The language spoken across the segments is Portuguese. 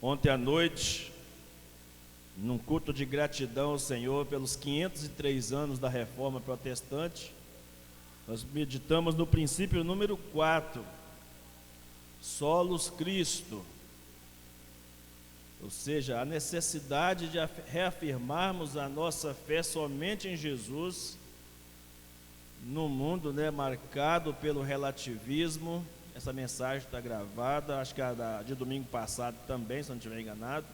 Ontem à noite, num culto de gratidão ao Senhor pelos 503 anos da Reforma Protestante, nós meditamos no princípio número 4, Solos Christo, ou seja, a necessidade de reafirmarmos a nossa fé somente em Jesus, no mundo marcado pelo relativismo. Essa mensagem está gravada, acho que a de domingo passado também, se não estiver enganado.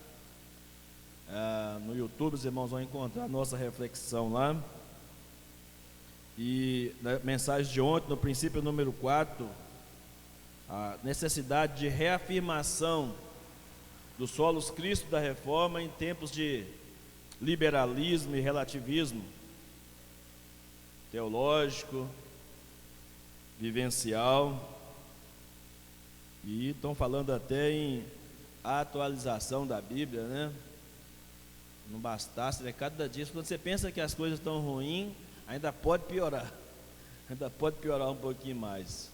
No YouTube os irmãos vão encontrar a nossa reflexão lá. E na mensagem de ontem, no princípio número 4, a necessidade de reafirmação do solos Cristo da Reforma em tempos de liberalismo e relativismo teológico, vivencial. E estão falando até em atualização da Bíblia, né? Não bastasse, cada dia, quando você pensa que as coisas estão ruins, ainda pode piorar, ainda pode piorar um pouquinho mais.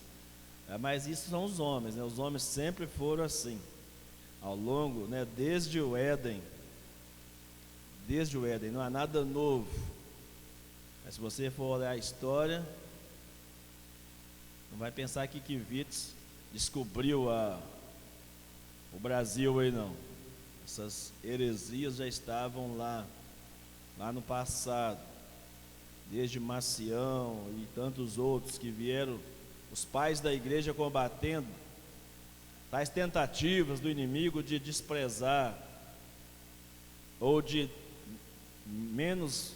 Mas isso são os homens, né? Os homens sempre foram assim, ao longo, desde o Éden, não há nada novo. Mas se você for olhar a história, não vai pensar que Kivitz descobriu o Brasil aí, não. Essas heresias já estavam lá no passado, desde Macião e tantos outros que vieram, os pais da igreja combatendo tais tentativas do inimigo de desprezar ou de menos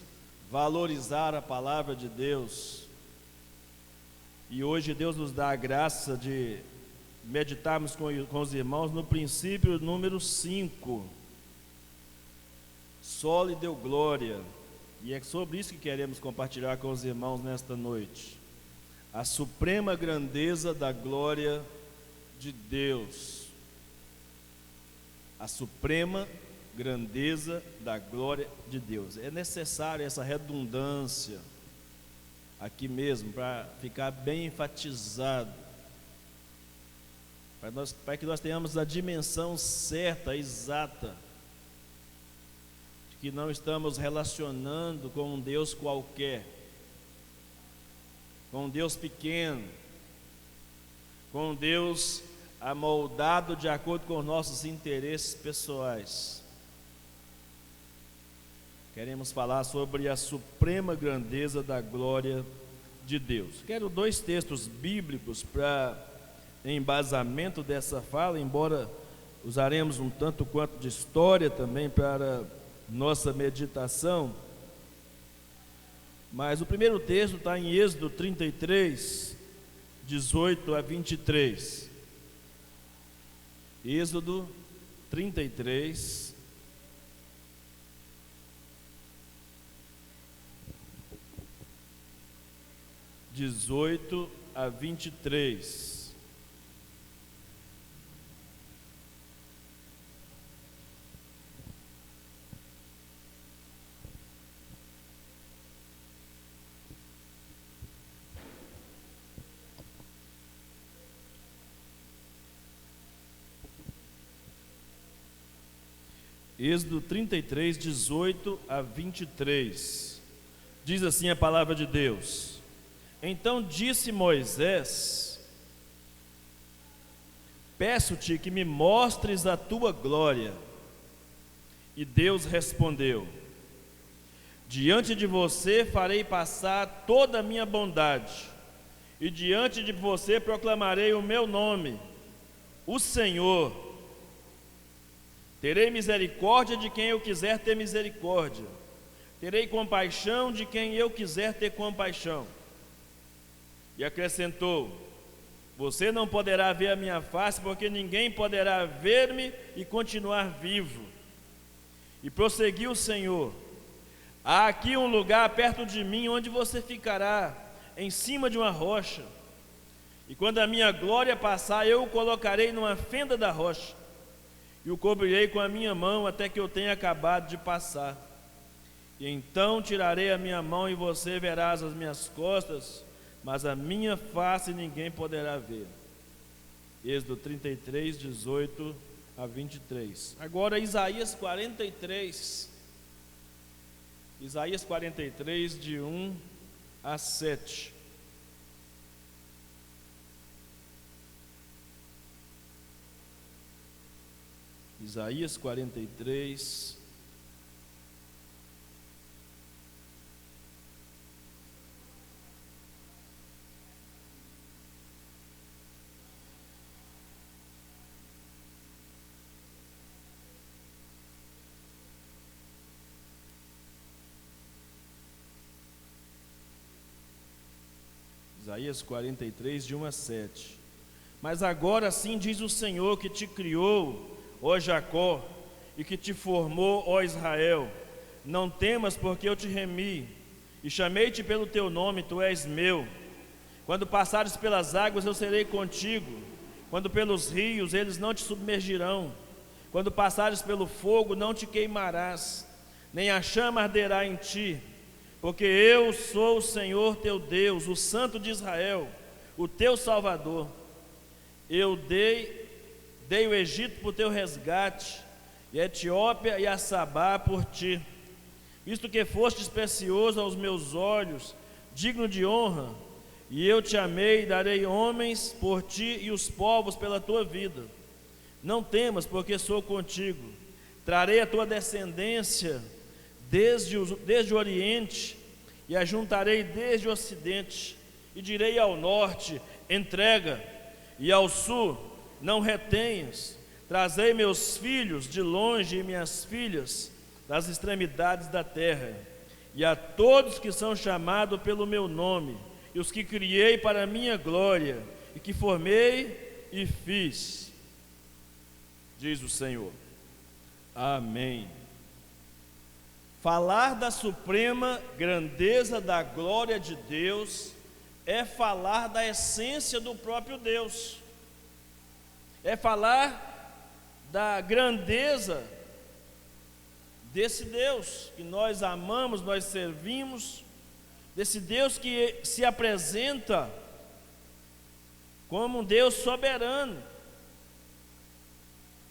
valorizar a palavra de Deus. E hoje Deus nos dá a graça de meditarmos com os irmãos no princípio número 5, Soli Deo Glória, e é sobre isso que queremos compartilhar com os irmãos nesta noite. A suprema grandeza da glória de Deus. A suprema grandeza da glória de Deus. É necessário essa redundância aqui mesmo, para ficar bem enfatizado, para que nós tenhamos a dimensão certa, exata, de que não estamos relacionando com um Deus qualquer, com um Deus pequeno, com um Deus amoldado de acordo com os nossos interesses pessoais. Queremos falar sobre a suprema grandeza da glória de Deus. Quero 2 textos bíblicos para embasamento dessa fala, embora usaremos um tanto quanto de história também para nossa meditação. Mas o primeiro texto está em Êxodo 33, 18 a 23. Êxodo 33, 18 a 23. Êxodo 33, 18 a 23. Diz assim a palavra de Deus: Então disse Moisés: Peço-te que me mostres a tua glória. E Deus respondeu: Diante de você farei passar toda a minha bondade, e diante de você proclamarei o meu nome, o Senhor. Terei misericórdia de quem eu quiser ter misericórdia, terei compaixão de quem eu quiser ter compaixão. E acrescentou: Você não poderá ver a minha face, porque ninguém poderá ver-me e continuar vivo. E prosseguiu o Senhor: Há aqui um lugar perto de mim, onde você ficará, em cima de uma rocha. E quando a minha glória passar, eu o colocarei numa fenda da rocha, e o cobrirei com a minha mão, até que eu tenha acabado de passar. E então tirarei a minha mão, e você verás as minhas costas, mas a minha face ninguém poderá ver. Êxodo 33, 18 a 23. Agora Isaías 43. Isaías 43, de 1 a 7. Isaías 43. Isaías 43, de 1 a 7. Mas agora sim diz o Senhor que te criou, ó Jacó, e que te formou, ó Israel: não temas, porque eu te remi, e chamei-te pelo teu nome, tu és meu. Quando passares pelas águas, eu serei contigo, quando pelos rios, eles não te submergirão. Quando passares pelo fogo, não te queimarás, nem a chama arderá em ti. Porque eu sou o Senhor teu Deus, o Santo de Israel, o teu Salvador. Eu dei o Egito por teu resgate, e a Etiópia e a Sabá por ti. Visto que fostes precioso aos meus olhos, digno de honra, e eu te amei e darei homens por ti e os povos pela tua vida. Não temas, porque sou contigo. Trarei a tua descendência desde o Oriente, e a juntarei desde o Ocidente, e direi ao Norte: entrega, e ao Sul: não retenhas. Trazei meus filhos de longe e minhas filhas das extremidades da terra, e a todos que são chamados pelo meu nome, e os que criei para a minha glória, e que formei e fiz, diz o Senhor. Amém. Falar da suprema grandeza da glória de Deus é falar da essência do próprio Deus, é falar da grandeza desse Deus que nós amamos, nós servimos, desse Deus que se apresenta como um Deus soberano.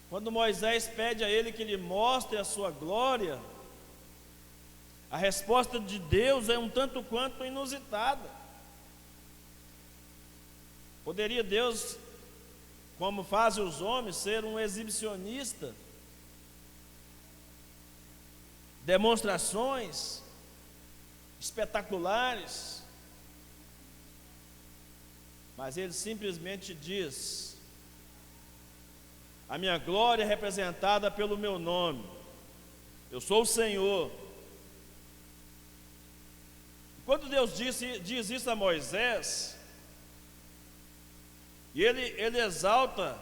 Quando Moisés pede a ele que lhe mostre a sua glória, a resposta de Deus é um tanto quanto inusitada. Poderia Deus, como fazem os homens, ser um exibicionista? Demonstrações espetaculares? Mas ele simplesmente diz: a minha glória é representada pelo meu nome, eu sou o Senhor. Quando Deus diz isso a Moisés, e ele exalta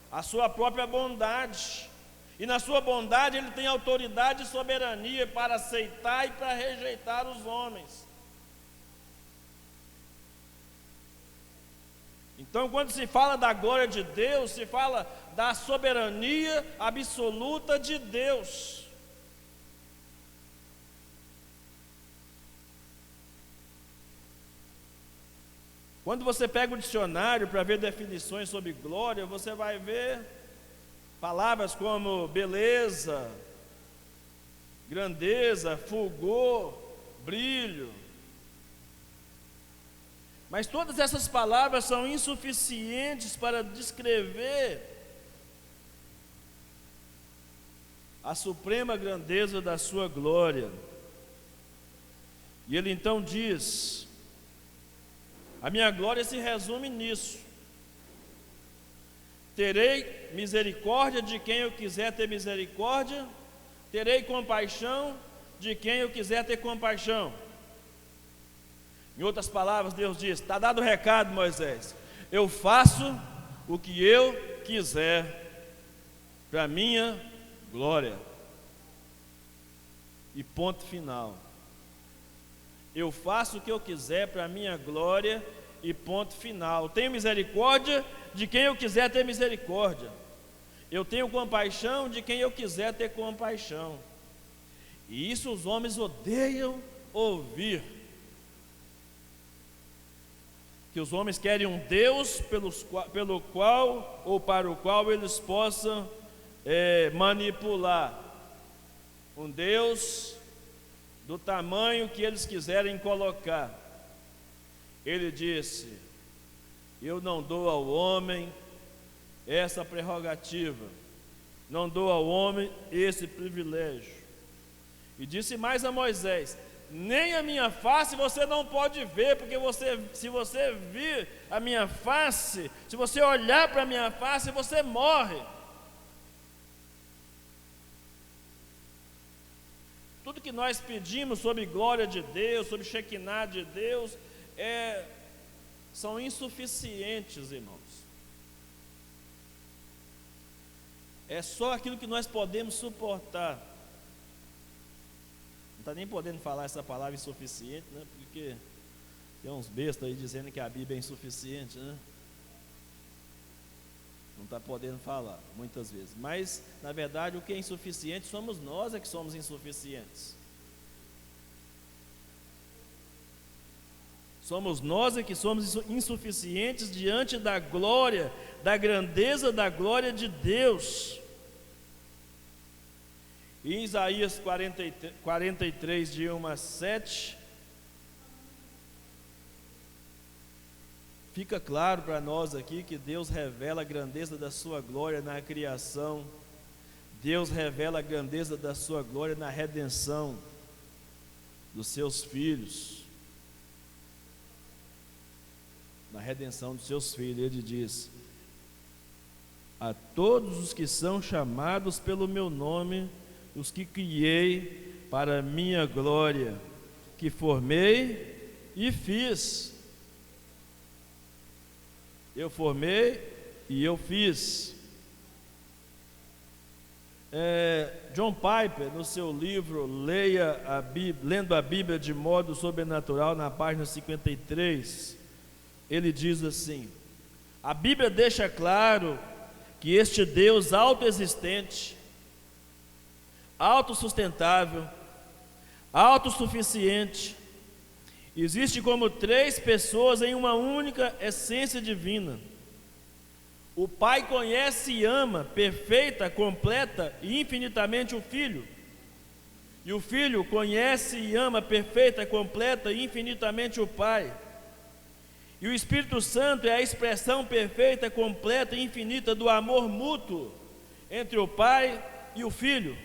a sua própria bondade, e na sua bondade ele tem autoridade e soberania para aceitar e para rejeitar os homens. Então, quando se fala da glória de Deus, se fala da soberania absoluta de Deus. Quando você pega o dicionário para ver definições sobre glória, você vai ver palavras como beleza, grandeza, fulgor, brilho. Mas todas essas palavras são insuficientes para descrever a suprema grandeza da sua glória. E ele então diz: a minha glória se resume nisso. Terei misericórdia de quem eu quiser ter misericórdia, terei compaixão de quem eu quiser ter compaixão. Em outras palavras, Deus diz: está dado o recado, Moisés, eu faço o que eu quiser para a minha glória. E ponto final. Eu faço o que eu quiser para a minha glória e ponto final. Tenho misericórdia de quem eu quiser ter misericórdia. Eu tenho compaixão de quem eu quiser ter compaixão. E isso os homens odeiam ouvir. Que os homens querem um Deus pelo qual ou para o qual eles possam manipular um Deus do tamanho que eles quiserem colocar. Ele disse: eu não dou ao homem essa prerrogativa, não dou ao homem esse privilégio. E disse mais a Moisés: nem a minha face você não pode ver, porque se você vir a minha face, se você olhar para a minha face, você morre. Tudo que nós pedimos sobre glória de Deus, sobre Shekinah de Deus, são insuficientes, irmãos. É só aquilo que nós podemos suportar. Não está nem podendo falar essa palavra insuficiente, né? Porque tem uns bestas aí dizendo que a Bíblia é insuficiente, né? Não está podendo falar, muitas vezes. Mas, na verdade, o que é insuficiente somos nós que somos insuficientes. Somos nós que somos insuficientes diante da glória, da grandeza da glória de Deus. Em Isaías 43, de 1 a 7, fica claro para nós aqui que Deus revela a grandeza da sua glória na criação. Deus revela a grandeza da sua glória na redenção dos seus filhos. Na redenção dos seus filhos, ele diz: a todos os que são chamados pelo meu nome, os que criei para a minha glória, que formei e fiz. Eu formei e eu fiz. John Piper, no seu livro Lendo a Bíblia de Modo Sobrenatural, na página 53, ele diz assim: a Bíblia deixa claro que este Deus autoexistente, autossustentável, autossuficiente, existe como três pessoas em uma única essência divina. O Pai conhece e ama perfeita, completa e infinitamente o Filho. E o Filho conhece e ama perfeita, completa e infinitamente o Pai. E o Espírito Santo é a expressão perfeita, completa e infinita do amor mútuo entre o Pai e o Filho.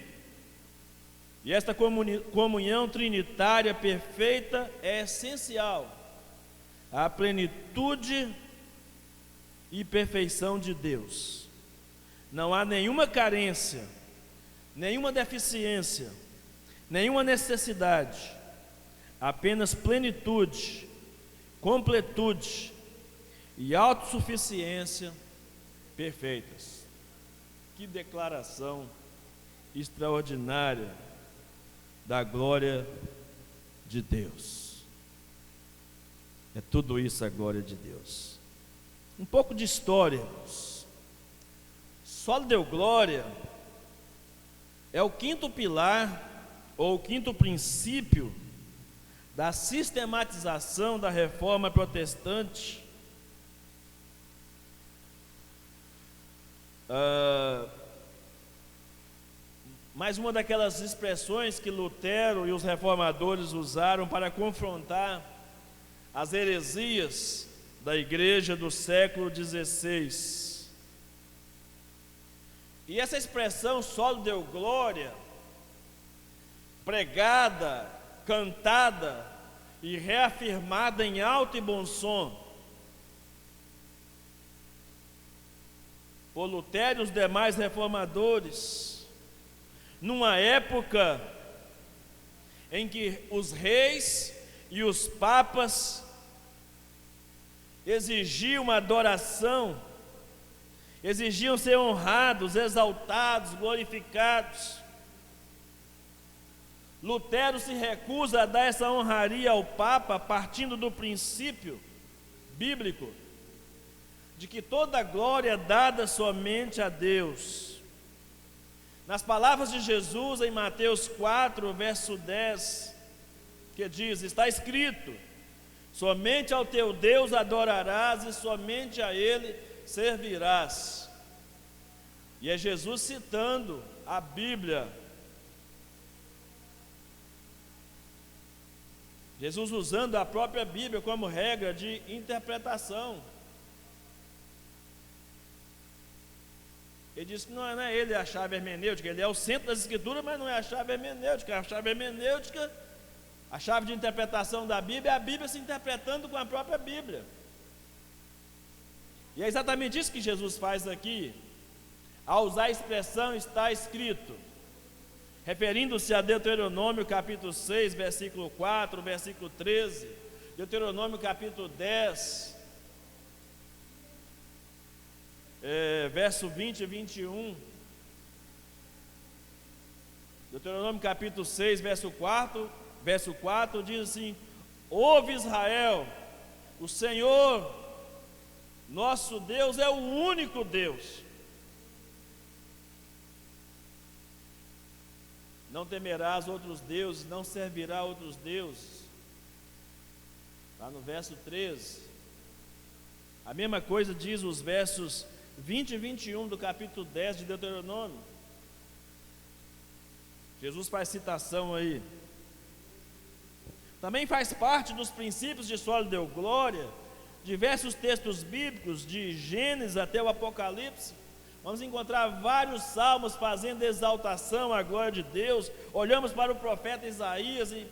E esta comunhão trinitária perfeita é essencial à plenitude e perfeição de Deus. Não há nenhuma carência, nenhuma deficiência, nenhuma necessidade, apenas plenitude, completude e autossuficiência perfeitas. Que declaração extraordinária da glória de Deus. É tudo isso a glória de Deus. Um pouco de história, irmãos. Só deu glória é o quinto pilar, ou o quinto princípio da sistematização da reforma protestante. Mais uma daquelas expressões que Lutero e os reformadores usaram para confrontar as heresias da igreja do século XVI. E essa expressão só deu glória, pregada, cantada e reafirmada em alto e bom som por Lutero e os demais reformadores, numa época em que os reis e os papas exigiam uma adoração, exigiam ser honrados, exaltados, glorificados. Lutero se recusa a dar essa honraria ao Papa, partindo do princípio bíblico de que toda glória é dada somente a Deus. Nas palavras de Jesus em Mateus 4, verso 10, que diz: está escrito, somente ao teu Deus adorarás e somente a Ele servirás. E é Jesus citando a Bíblia. Jesus usando a própria Bíblia como regra de interpretação. Ele diz que não é ele a chave hermenêutica, ele é o centro das Escrituras, mas não é a chave hermenêutica. A chave hermenêutica, a chave de interpretação da Bíblia, é a Bíblia se interpretando com a própria Bíblia. E é exatamente isso que Jesus faz aqui, ao usar a expressão está escrito, referindo-se a Deuteronômio capítulo 6, versículo 4, versículo 13, Deuteronômio capítulo 10, verso 20 e 21, Deuteronômio capítulo 6, verso 4 diz assim: ouve Israel, o Senhor nosso Deus é o único Deus. Não temerás outros deuses, não servirá outros deuses. Lá no verso 13. A mesma coisa diz os versos 20 e 21 do capítulo 10 de Deuteronômio. Jesus faz citação aí. Também faz parte dos princípios de solo deu glória, diversos textos bíblicos, de Gênesis até o Apocalipse. Vamos encontrar vários salmos fazendo exaltação à glória de Deus. Olhamos para o profeta Isaías e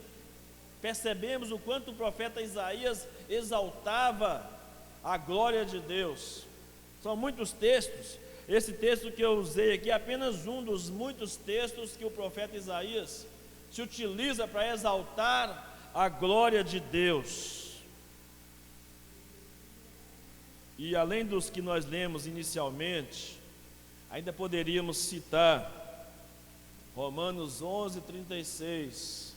percebemos o quanto o profeta Isaías exaltava a glória de Deus. São muitos textos. Esse texto que eu usei aqui é apenas um dos muitos textos que o profeta Isaías se utiliza para exaltar a glória de Deus. E além dos que nós lemos inicialmente, ainda poderíamos citar Romanos 11, 36,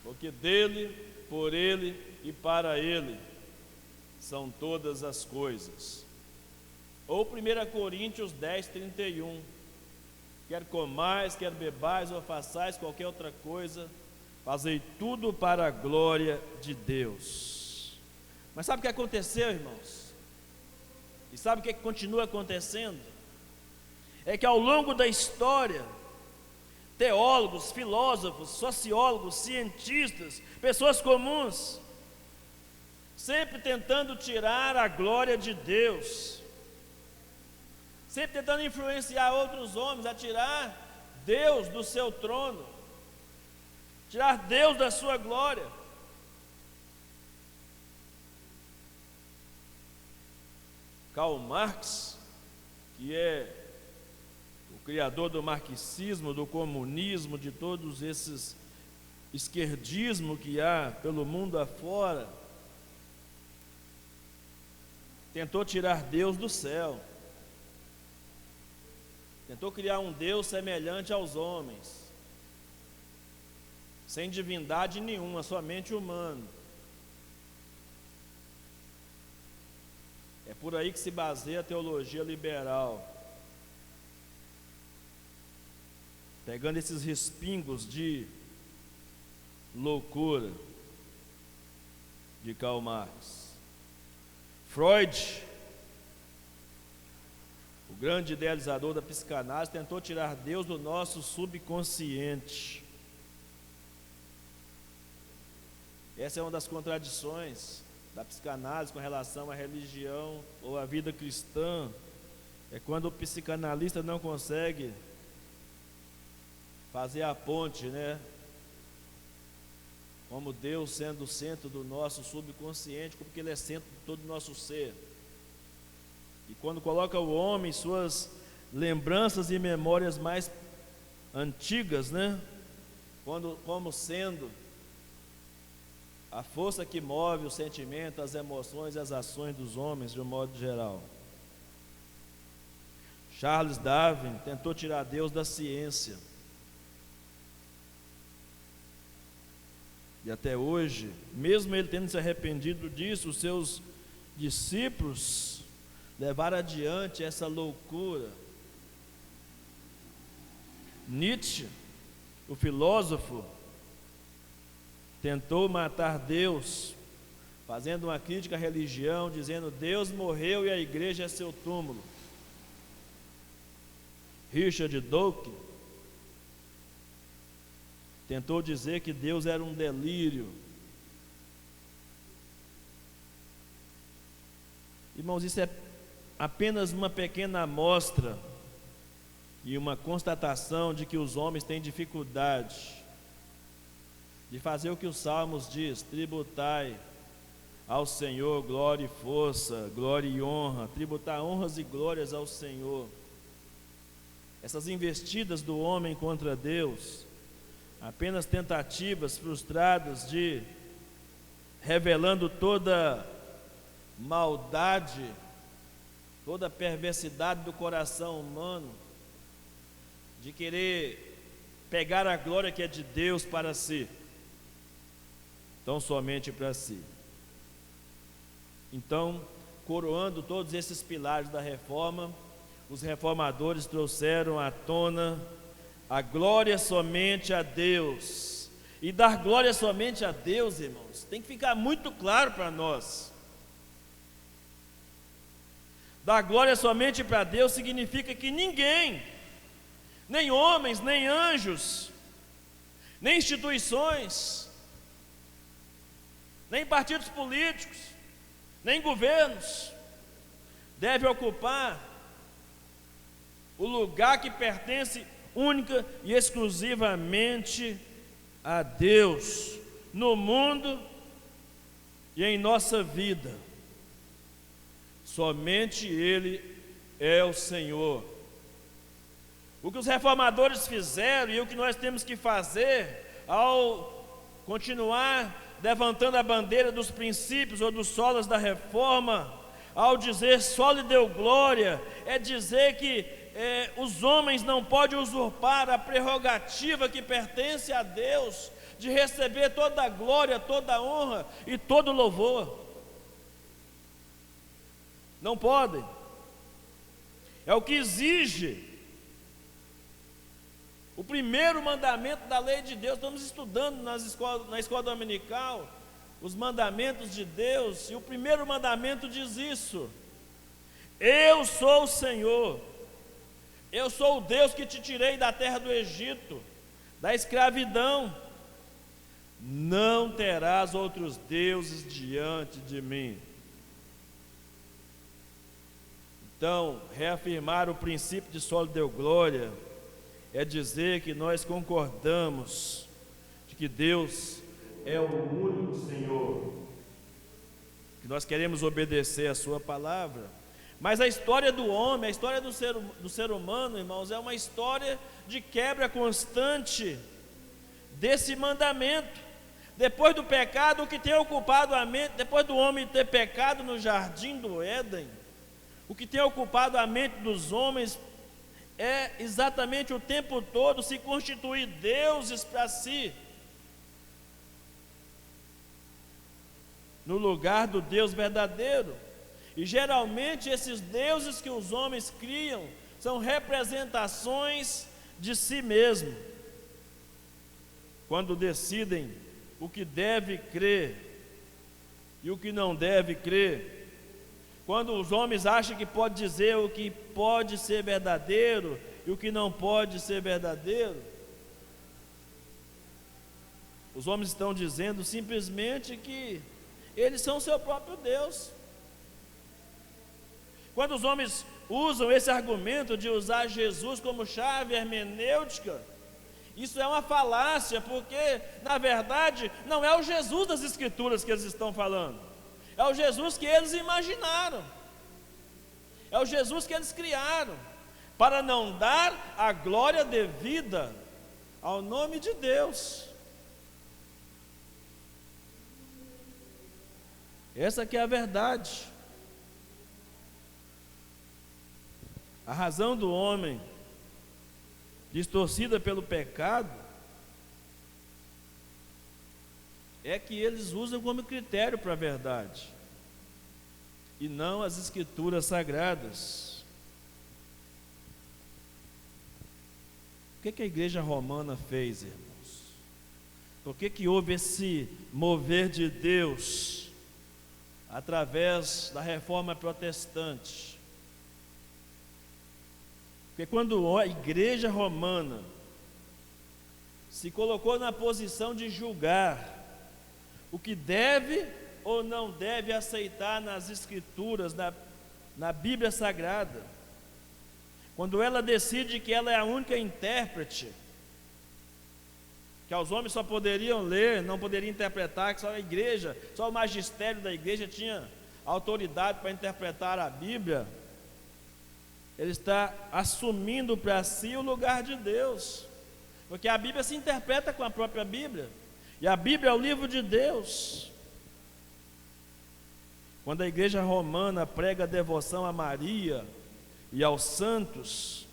porque dele, por ele e para ele são todas as coisas. Ou 1 Coríntios 10, 31, quer comais, quer bebais ou façais qualquer outra coisa, fazei tudo para a glória de Deus. Mas sabe o que aconteceu, irmãos? E sabe o que continua acontecendo? É que ao longo da história, teólogos, filósofos, sociólogos, cientistas, pessoas comuns, sempre tentando tirar a glória de Deus, sempre tentando influenciar outros homens a tirar Deus do seu trono, tirar Deus da sua glória. Karl Marx, que é o criador do marxismo, do comunismo, de todos esses esquerdismos que há pelo mundo afora, tentou tirar Deus do céu, tentou criar um Deus semelhante aos homens, sem divindade nenhuma, somente humano. É por aí que se baseia a teologia liberal, pegando esses respingos de loucura de Karl Marx. Freud, o grande idealizador da psicanálise, tentou tirar Deus do nosso subconsciente. Essa é uma das contradições da psicanálise com relação à religião ou à vida cristã. É quando o psicanalista não consegue fazer a ponte, como Deus sendo o centro do nosso subconsciente, porque Ele é centro de todo o nosso ser. E quando coloca o homem, suas lembranças e memórias mais antigas, como sendo a força que move o sentimento, as emoções e as ações dos homens de um modo geral. Charles Darwin tentou tirar Deus da ciência. E até hoje, mesmo ele tendo se arrependido disso, os seus discípulos levaram adiante essa loucura. Nietzsche, o filósofo, tentou matar Deus, fazendo uma crítica à religião, dizendo: Deus morreu e a igreja é seu túmulo. Richard Dawkins tentou dizer que Deus era um delírio. Irmãos, isso é apenas uma pequena amostra e uma constatação de que os homens têm dificuldade de fazer o que os Salmos diz: tributai ao Senhor glória e força, glória e honra, tributar honras e glórias ao Senhor. Essas investidas do homem contra Deus, apenas tentativas frustradas de, revelando toda maldade, toda perversidade do coração humano, de querer pegar a glória que é de Deus para si, tão somente para si. Então, coroando todos esses pilares da reforma, os reformadores trouxeram à tona a glória somente a Deus. E dar glória somente a Deus, irmãos, tem que ficar muito claro para nós. Dar glória somente para Deus significa que ninguém, nem homens, nem anjos, nem instituições, nem partidos políticos, nem governos, deve ocupar o lugar que pertence única e exclusivamente a Deus, no mundo e em nossa vida. Somente Ele é o Senhor. O que os reformadores fizeram e o que nós temos que fazer ao continuar levantando a bandeira dos princípios ou dos solas da reforma, ao dizer só lhe deu glória, é dizer que os homens não podem usurpar a prerrogativa que pertence a Deus, de receber toda a glória, toda a honra e todo o louvor. Não podem. É o que exige o primeiro mandamento da lei de Deus. Estamos estudando na escola dominical os mandamentos de Deus, e o primeiro mandamento diz isso: eu sou o Senhor, eu sou o Deus que te tirei da terra do Egito, da escravidão. Não terás outros deuses diante de mim. Então, reafirmar o princípio de só lhe deu glória é dizer que nós concordamos de que Deus é o único Senhor, que nós queremos obedecer a sua palavra. Mas a história do homem, a história do ser humano, irmãos, é uma história de quebra constante desse mandamento. Depois do pecado, o que tem ocupado a mente, depois do homem ter pecado no jardim do Éden, o que tem ocupado a mente dos homens é exatamente o tempo todo se constituir deuses para si, no lugar do Deus verdadeiro. E geralmente esses deuses que os homens criam são representações de si mesmo. Quando decidem o que deve crer e o que não deve crer, quando os homens acham que pode dizer o que pode ser verdadeiro e o que não pode ser verdadeiro, os homens estão dizendo simplesmente que eles são o seu próprio Deus. Quando os homens usam esse argumento de usar Jesus como chave hermenêutica, isso é uma falácia, porque na verdade não é o Jesus das Escrituras que eles estão falando, é o Jesus que eles imaginaram, é o Jesus que eles criaram, para não dar a glória devida ao nome de Deus. Essa que é a verdade. A razão do homem distorcida pelo pecado é que eles usam como critério para a verdade e não as Escrituras sagradas. O que a igreja romana fez, irmãos? Por que houve esse mover de Deus através da reforma protestante? Porque quando a igreja romana se colocou na posição de julgar o que deve ou não deve aceitar nas Escrituras, na Bíblia Sagrada, quando ela decide que ela é a única intérprete, que os homens só poderiam ler, não poderiam interpretar, que só a igreja, só o magistério da igreja tinha autoridade para interpretar a Bíblia, ele está assumindo para si o lugar de Deus, porque a Bíblia se interpreta com a própria Bíblia, e a Bíblia é o livro de Deus. Quando a igreja romana prega a devoção a Maria e aos santos,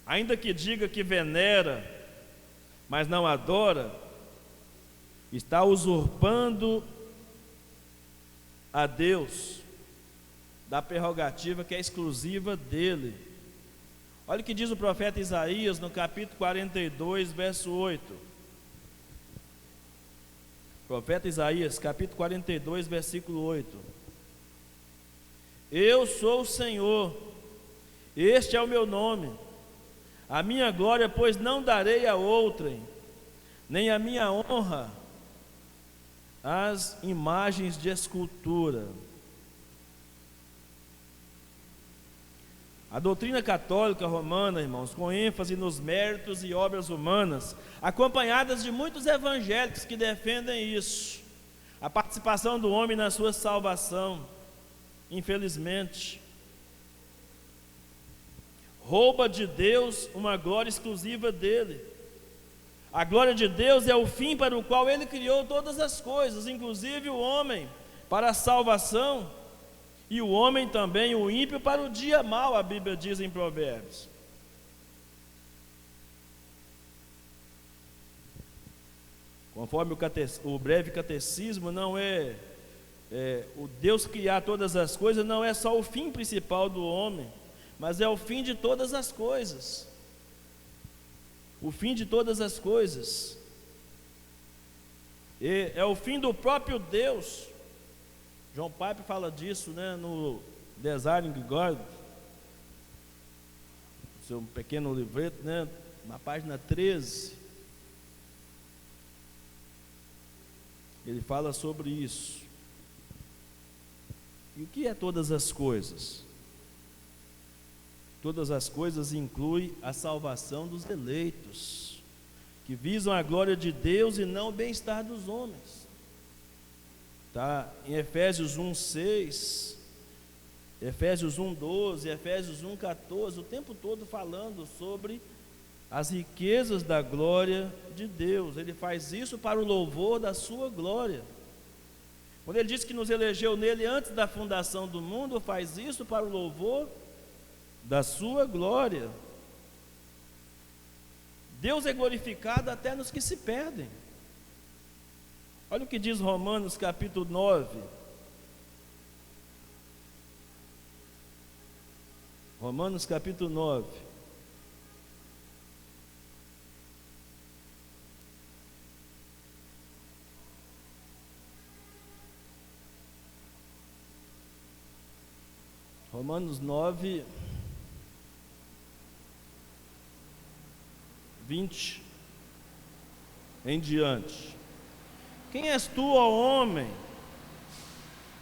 ainda que diga que venera, mas não adora, está usurpando a Deus da prerrogativa que é exclusiva dele. Olha o que diz o profeta Isaías no capítulo 42, verso 8. Profeta Isaías, capítulo 42, versículo 8. Eu sou o Senhor, este é o meu nome, a minha glória, pois não darei a outrem, nem a minha honra às imagens de escultura. A doutrina católica romana, irmãos, com ênfase nos méritos e obras humanas, acompanhadas de muitos evangélicos que defendem isso, a participação do homem na sua salvação, infelizmente, rouba de Deus uma glória exclusiva dele. A glória de Deus é o fim para o qual ele criou todas as coisas, inclusive o homem, para a salvação, e o homem também, o ímpio, para o dia mau, a Bíblia diz em Provérbios. Conforme o breve catecismo, não é o Deus criar todas as coisas, não é só o fim principal do homem, mas é o fim de todas as coisas. O fim de todas as coisas. É o fim do próprio Deus. John Piper fala disso, né, no Desiring God, seu pequeno livreto, né, na página 13. Ele fala sobre isso. E o que é todas as coisas? Todas as coisas inclui a salvação dos eleitos, que visam a glória de Deus e não o bem-estar dos homens. Está em Efésios 1:6, Efésios 1:12, Efésios 1:14, o tempo todo falando sobre as riquezas da glória de Deus. Ele faz isso para o louvor da sua glória. Quando ele diz que nos elegeu nele antes da fundação do mundo, faz isso para o louvor da sua glória. Deus é glorificado até nos que se perdem. Olha o que diz Romanos capítulo 9. Romanos capítulo 9. Romanos 9, 20 em diante. Quem és tu, ó homem,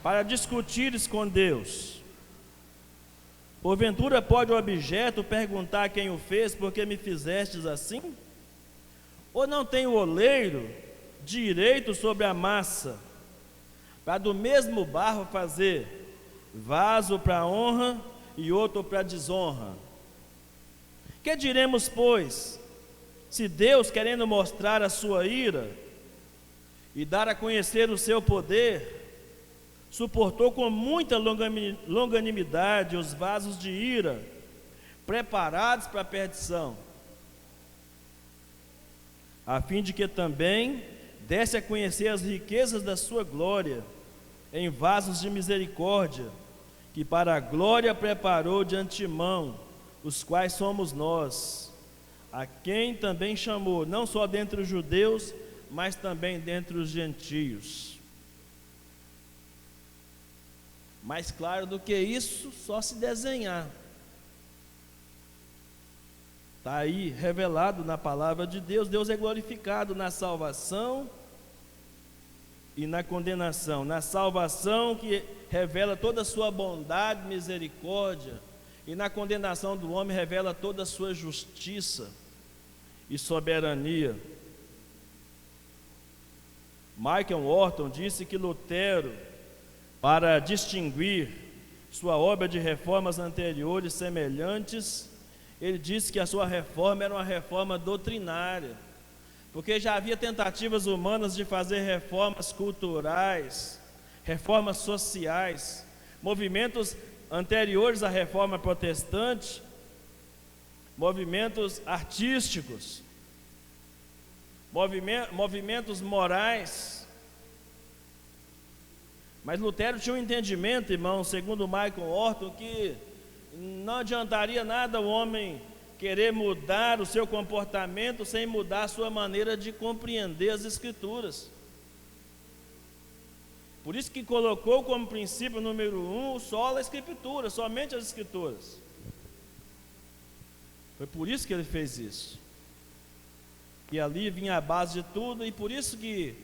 para discutires com Deus? Porventura pode o objeto perguntar quem o fez, porque me fizestes assim? Ou não tem o oleiro direito sobre a massa, para do mesmo barro fazer vaso para honra e outro para desonra? Que diremos, pois, se Deus, querendo mostrar a sua ira e dar a conhecer o seu poder, suportou com muita longanimidade os vasos de ira, preparados para a perdição, a fim de que também desse a conhecer as riquezas da sua glória, em vasos de misericórdia, que para a glória preparou de antemão, os quais somos nós, a quem também chamou, não só dentre os judeus, mas também dentre os gentios. Mais claro do que isso, só se desenhar. Está aí revelado na palavra de Deus. Deus é glorificado na salvação e na condenação. Na salvação, que revela toda a sua bondade, misericórdia, e na condenação do homem revela toda a sua justiça e soberania. Michael Horton disse que Lutero, para distinguir sua obra de reformas anteriores semelhantes, ele disse que a sua reforma era uma reforma doutrinária, porque já havia tentativas humanas de fazer reformas culturais, reformas sociais, movimentos anteriores à reforma protestante, movimentos artísticos, movimentos morais. Mas Lutero tinha um entendimento, irmão, segundo Michael Horton, que não adiantaria nada o homem querer mudar o seu comportamento sem mudar a sua maneira de compreender as Escrituras. Por isso que colocou como princípio número 1 só a Escritura, somente as Escrituras. Foi por isso que ele fez isso. E ali vinha a base de tudo, e por isso que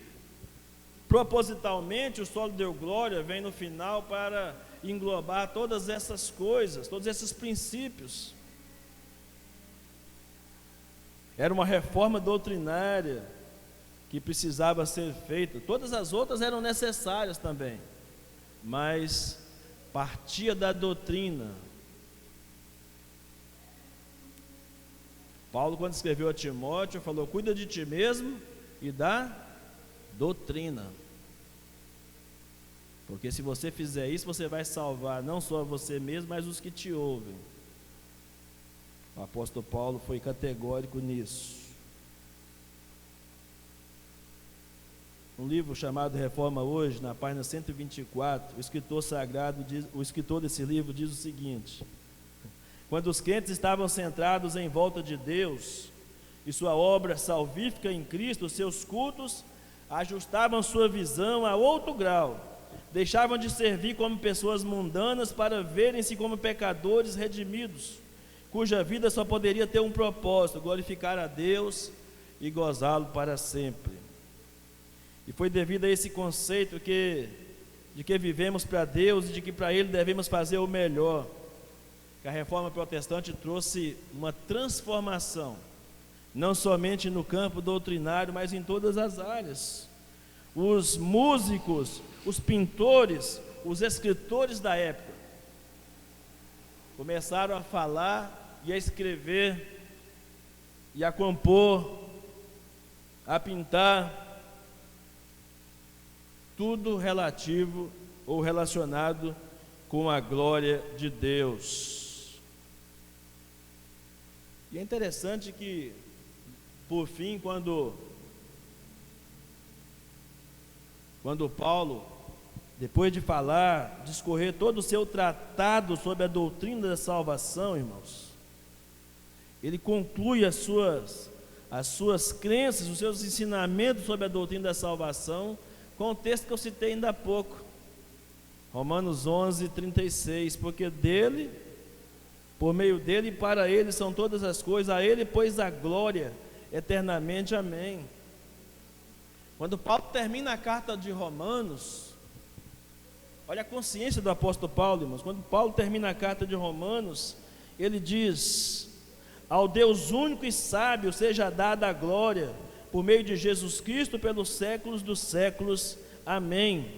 propositalmente o solo deu glória, vem no final para englobar todas essas coisas, todos esses princípios. Era uma reforma doutrinária que precisava ser feita. Todas as outras eram necessárias também, mas partia da doutrina. Paulo, quando escreveu a Timóteo, falou: cuida de ti mesmo e da doutrina, porque se você fizer isso, você vai salvar não só você mesmo, mas os que te ouvem. O apóstolo Paulo foi categórico nisso. Um livro chamado Reforma Hoje, na página 124, o escritor sagrado o escritor desse livro diz o seguinte: quando os crentes estavam centrados em volta de Deus e sua obra salvífica em Cristo, seus cultos ajustavam sua visão a outro grau, deixavam de servir como pessoas mundanas para verem-se como pecadores redimidos, cuja vida só poderia ter um propósito: glorificar a Deus e gozá-lo para sempre. E foi devido a esse conceito de que vivemos para Deus e de que para Ele devemos fazer o melhor, que a reforma protestante trouxe uma transformação, não somente no campo doutrinário, mas em todas as áreas. Os músicos, os pintores, os escritores da época começaram a falar e a escrever e a compor, a pintar, tudo relativo ou relacionado com a glória de Deus. E é interessante que, por fim, quando Paulo, depois de falar, discorrer todo o seu tratado sobre a doutrina da salvação, irmãos, ele conclui as suas crenças, os seus ensinamentos sobre a doutrina da salvação, com o texto que eu citei ainda há pouco, Romanos 11, 36, porque dele, por meio dele e para ele são todas as coisas, a ele pois a glória eternamente, amém. Quando Paulo termina a carta de Romanos, olha a consciência do apóstolo Paulo, irmãos. Quando Paulo termina a carta de Romanos, ele diz: ao Deus único e sábio seja dada a glória, por meio de Jesus Cristo, pelos séculos dos séculos, amém.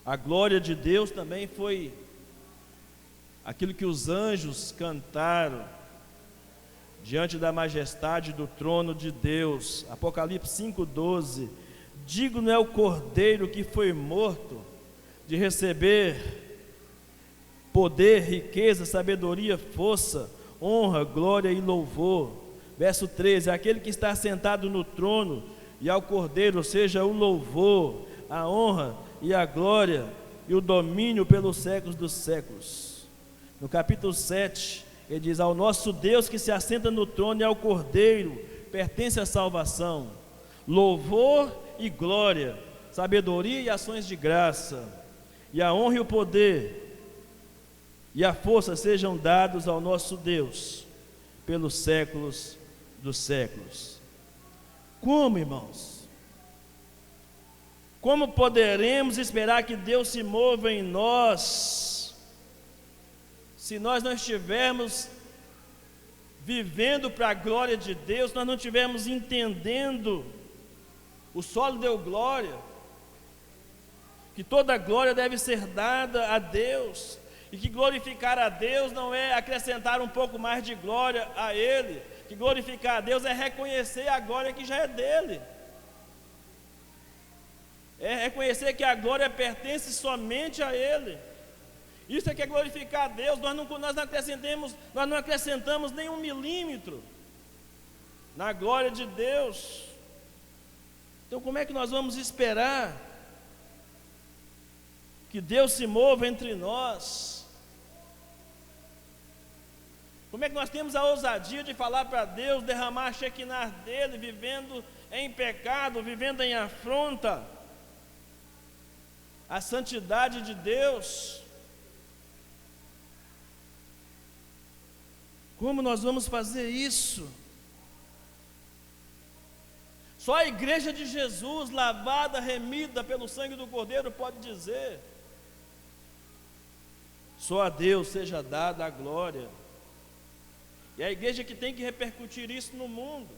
A glória de Deus também foi aquilo que os anjos cantaram diante da majestade do trono de Deus. Apocalipse 5,12: digno é o Cordeiro que foi morto de receber poder, riqueza, sabedoria, força, honra, glória e louvor. Verso 13: aquele que está sentado no trono e ao Cordeiro seja o louvor, a honra e a glória e o domínio pelos séculos dos séculos. No capítulo 7, ele diz: ao nosso Deus que se assenta no trono e ao Cordeiro pertence a salvação, louvor e glória, sabedoria e ações de graça, e a honra e o poder, e a força sejam dados ao nosso Deus pelos séculos dos séculos. Como, irmãos? Como poderemos esperar que Deus se mova em nós, se nós não estivermos vivendo para a glória de Deus, nós não estivermos entendendo, o solo deu glória, que toda glória deve ser dada a Deus, e que glorificar a Deus não é acrescentar um pouco mais de glória a Ele, que glorificar a Deus é reconhecer a glória que já é dele, é reconhecer que a glória pertence somente a Ele. Isso é que é glorificar a Deus. Nós não acrescentamos nem 1 milímetro na glória de Deus. Então como é que nós vamos esperar que Deus se mova entre nós? Como é que nós temos a ousadia de falar para Deus, derramar a Shekinah dele, vivendo em pecado, vivendo em afronta à santidade de Deus? Como nós vamos fazer isso? Só a igreja de Jesus, lavada, remida pelo sangue do Cordeiro, pode dizer: só a Deus seja dada a glória. E é a igreja que tem que repercutir isso no mundo.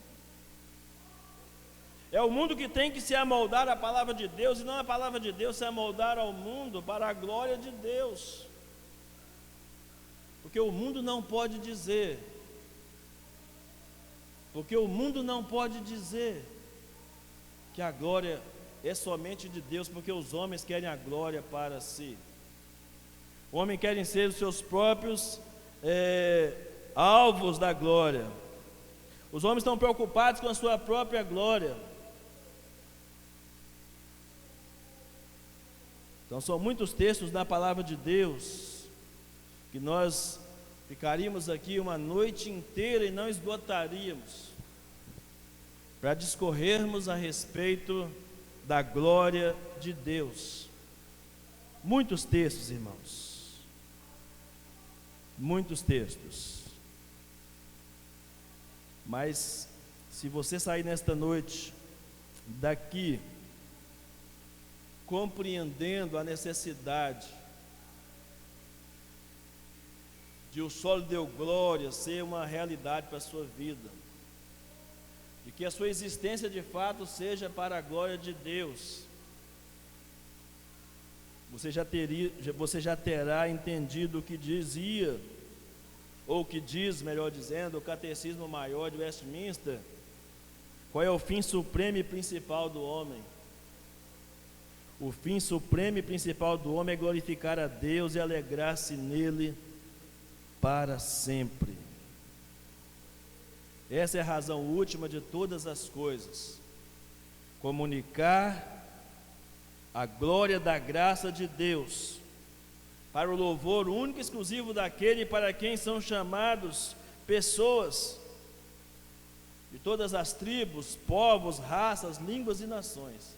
É o mundo que tem que se amoldar à palavra de Deus, e não a palavra de Deus se amoldar ao mundo para a glória de Deus. Porque o mundo não pode dizer, que a glória é somente de Deus, porque os homens querem a glória para si. Os homens querem ser os seus próprios alvos da glória. Os homens estão preocupados com a sua própria glória. Então são muitos textos da palavra de Deus que nós ficaríamos aqui uma noite inteira e não esgotaríamos para discorrermos a respeito da glória de Deus. Muitos textos, irmãos, muitos textos. Mas se você sair nesta noite daqui compreendendo a necessidade de o solo deu glória ser uma realidade para a sua vida, de que a sua existência de fato seja para a glória de Deus, você já terá entendido o que dizia, ou o que diz, melhor dizendo, o Catecismo Maior de Westminster. Qual é o fim supremo e principal do homem? O fim supremo e principal do homem é glorificar a Deus e alegrar-se nele para sempre. Essa é a razão última de todas as coisas: comunicar a glória da graça de Deus, para o louvor único e exclusivo daquele para quem são chamados pessoas de todas as tribos, povos, raças, línguas e nações.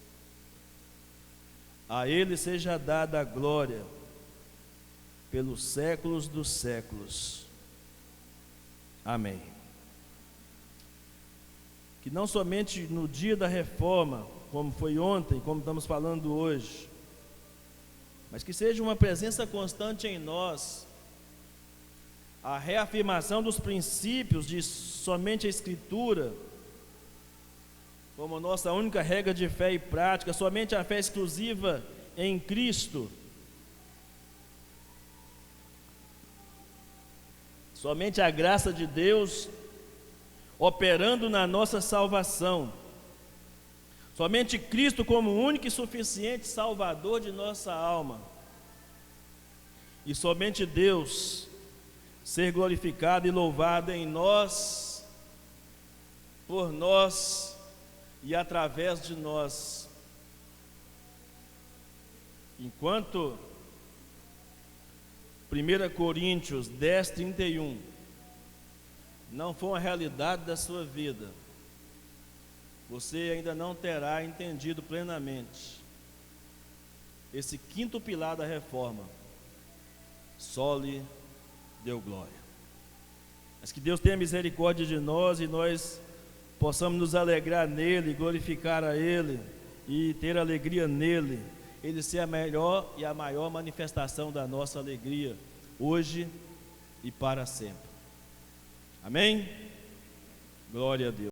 A Ele seja dada a glória pelos séculos dos séculos. Amém. Que não somente no dia da reforma, como foi ontem, como estamos falando hoje, mas que seja uma presença constante em nós, a reafirmação dos princípios de somente a Escritura, como nossa única regra de fé e prática, somente a fé exclusiva em Cristo, somente a graça de Deus operando na nossa salvação, somente Cristo como único e suficiente Salvador de nossa alma, e somente Deus ser glorificado e louvado em nós, por nós e através de nós. Enquanto 1 Coríntios 10:31 não for uma realidade da sua vida, você ainda não terá entendido plenamente esse quinto pilar da reforma: soli deu glória. Mas que Deus tenha misericórdia de nós e nós possamos nos alegrar nele, glorificar a ele e ter alegria nele. Ele ser a melhor e a maior manifestação da nossa alegria, hoje e para sempre. Amém? Glória a Deus.